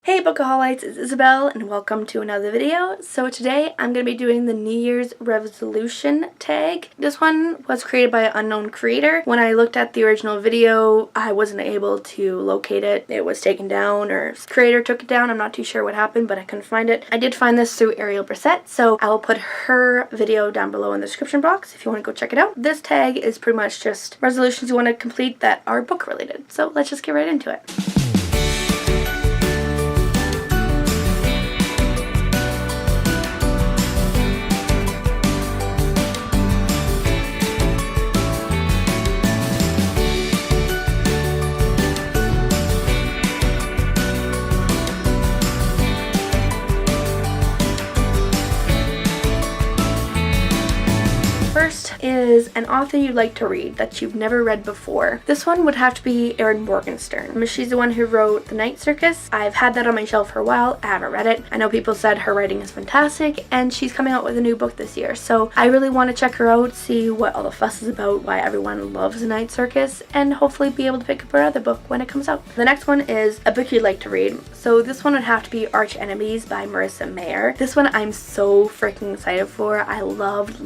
Hey Bookaholics, it's Isabel and welcome to another video. So today I'm going to be doing the New Year's resolution tag. This one was created by an unknown creator. When I looked at the original video, I wasn't able to locate it. It was taken down or the creator took it down. I'm not too sure what happened, but I couldn't find it. I did find this through Ariel Bisset, so I will put her video down below in the description box if you want to go check it out. This tag is pretty much just resolutions you want to complete that are book related. So let's just get right into it. First is an author you'd like to read that you've never read before. This one would have to be Erin Morgenstern. She's the one who wrote The Night Circus. I've had that on my shelf for a while. I haven't read it. I know people said her writing is fantastic and she's coming out with a new book this year. So I really want to check her out, see what all the fuss is about, why everyone loves The Night Circus, and hopefully be able to pick up her other book when it comes out. The next one is a book you'd like to read. So this one would have to be Arch Enemies by Marissa Mayer. This one I'm so freaking excited for. I love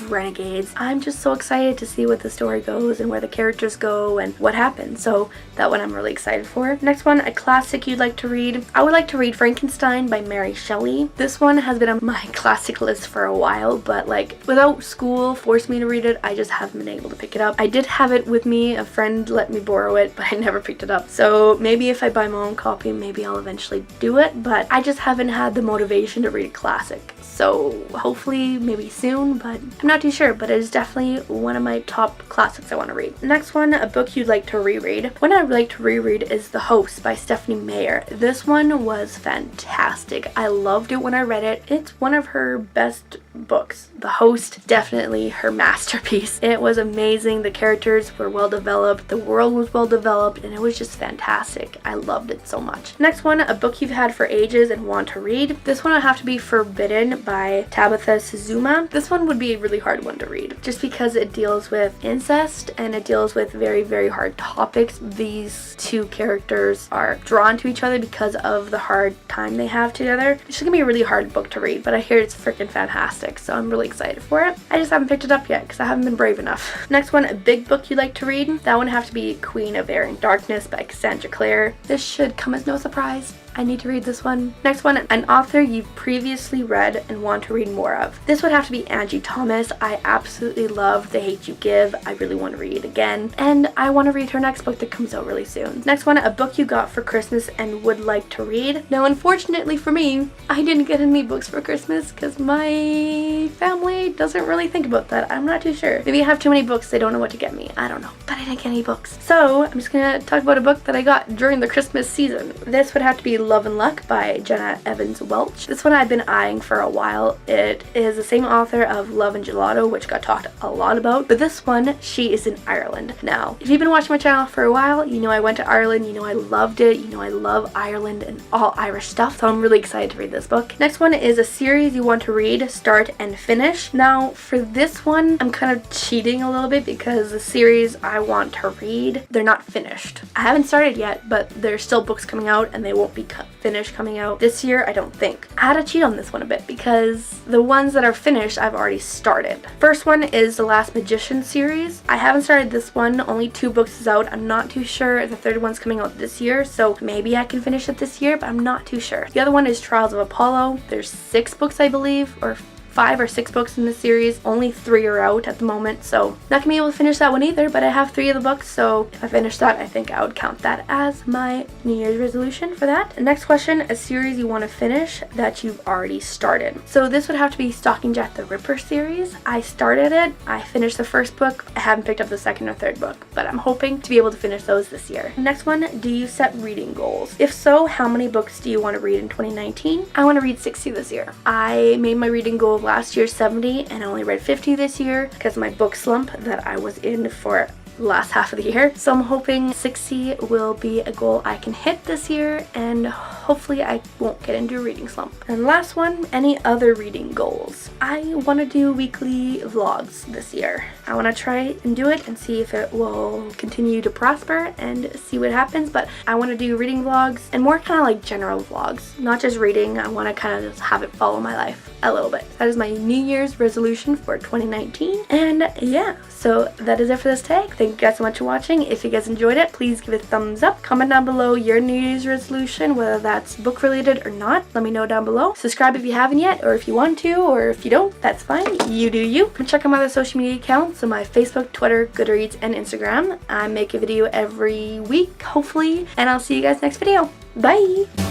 Renegades. I'm just so excited to see what the story goes and where the characters go and what happens. So that one I'm really excited for. Next one, a classic you'd like to read. I would like to read Frankenstein by Mary Shelley. This one has been on my classic list for a while, but like without school forcing me to read it, I just haven't been able to pick it up. I did have it with me. A friend let me borrow it, but I never picked it up. So maybe if I buy my own copy, maybe I'll eventually do it, but I just haven't had the motivation to read a classic. So hopefully maybe soon, but I'm not too sure, but it is definitely one of my top classics I want to read. Next one, a book you'd like to reread. One I'd like to reread is The Host by Stephanie Meyer. This one was fantastic. I loved it when I read it. It's one of her best books. The Host, definitely her masterpiece. It was amazing. The characters were well developed, the world was well developed, and it was just fantastic. I loved it so much. Next one, a book you've had for ages and want to read. This one would have to be Forbidden by Tabitha Suzuma. This one would be a really hard one to read just because it deals with incest and it deals with very hard topics. These two characters are drawn to each other because of the hard time they have together. It's just gonna be a really hard book to read, but I hear it's freaking fantastic, so I'm really excited for it. I just haven't picked it up yet because I haven't been brave enough. Next one, a big book you'd like to read. That one would have to be Queen of Air and Darkness by Cassandra Clare. This should come as no surprise. I need to read this one. Next one, an author you've previously read and want to read more of. This would have to be Angie Thomas. I absolutely love The Hate You Give. I really want to read it again. And I want to read her next book that comes out really soon. Next one, a book you got for Christmas and would like to read. Now, unfortunately for me, I didn't get any books for Christmas because my family doesn't really think about that. I'm not too sure. Maybe I have too many books, they don't know what to get me. I don't know. But I didn't get any books. So I'm just gonna talk about a book that I got during the Christmas season. This would have to be Love and Luck by Jenna Evans Welch. This one I've been eyeing for a while. It is the same author of Love and Gelato, which got talked a lot about, but this one, she is in Ireland. Now, if you've been watching my channel for a while, you know I went to Ireland, you know I loved it, you know I love Ireland and all Irish stuff, so I'm really excited to read this book. Next one is a series you want to read, start and finish. Now, for this one, I'm kind of cheating a little bit because the series I want to read, they're not finished. I haven't started yet, but there's still books coming out and they won't be finished coming out this year, I don't think. I had to cheat on this one a bit because the ones that are finished I've already started. First one is The Last Magician series. I haven't started this one, only 2 books is out. I'm not too sure if the third one's coming out this year, so maybe I can finish it this year, but I'm not too sure. The other one is Trials of Apollo. There's 6 books I believe, or 5 or 6 books in the series. Only 3 are out at the moment, so not gonna be able to finish that one either, but I have 3 of the books, so if I finish that, I think I would count that as my New Year's resolution for that. Next question, a series you want to finish that you've already started. So this would have to be Stalking Jack the Ripper series. I started it, I finished the first book, I haven't picked up the second or third book, but I'm hoping to be able to finish those this year. Next one, do you set reading goals? If so, how many books do you want to read in 2019? I want to read 60 this year. I made my reading goal last year 70 and I only read 50 this year because of my book slump that I was in for the last half of the year. So I'm hoping 60 will be a goal I can hit this year and hopefully I won't get into a reading slump. And last one, any other reading goals? I want to do weekly vlogs this year. I want to try and do it and see if it will continue to prosper and see what happens, but I want to do reading vlogs and more kind of like general vlogs, not just reading. I want to kind of just have it follow my life a little bit. That is my New Year's resolution for 2019. And yeah, so that is it for this tag. Thank you guys so much for watching. If you guys enjoyed it, please give it a thumbs up. Comment down below your New Year's resolution, whether that's book related or not. Let me know down below. Subscribe if you haven't yet, or if you want to, or if you don't, that's fine. You do you. And check out my other social media accounts, so my Facebook, Twitter, Goodreads, and Instagram. I make a video every week, hopefully, and I'll see you guys next video. Bye!